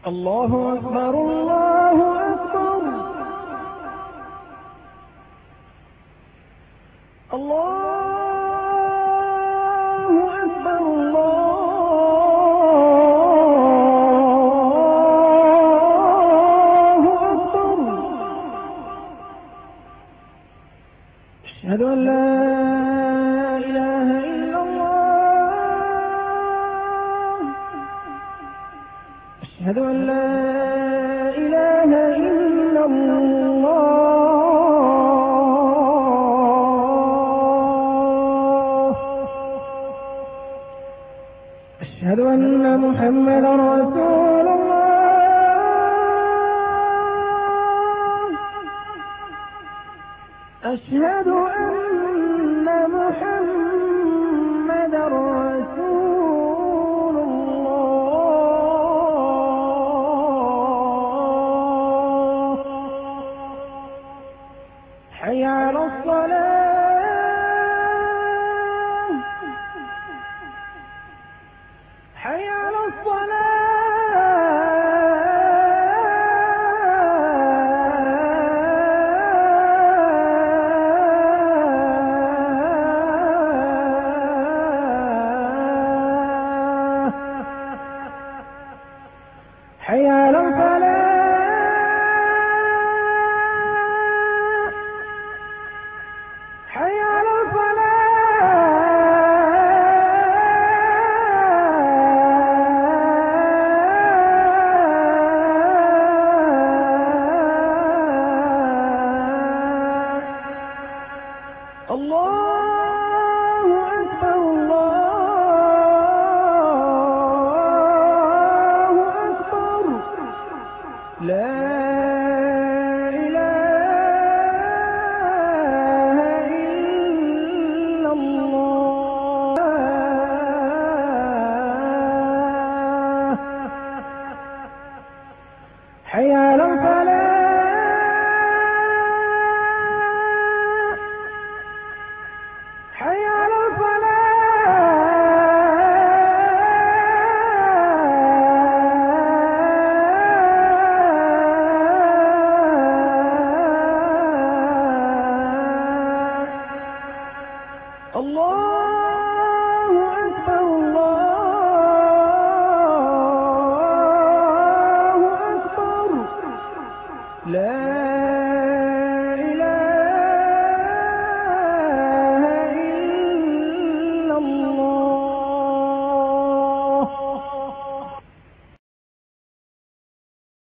الله أكبر الله أكبر الله أكبر الله أكبر. أشهد أن لا إله إلا الله. أشهد أن لا إله إلا الله. أشهد أن محمدا رسول الله. أشهد أن محمدا رسول الله. حي على الصلاة. حي على الصلاة. حي على الفلاح. حي على الفلاح. الله أكبر الله أكبر. لا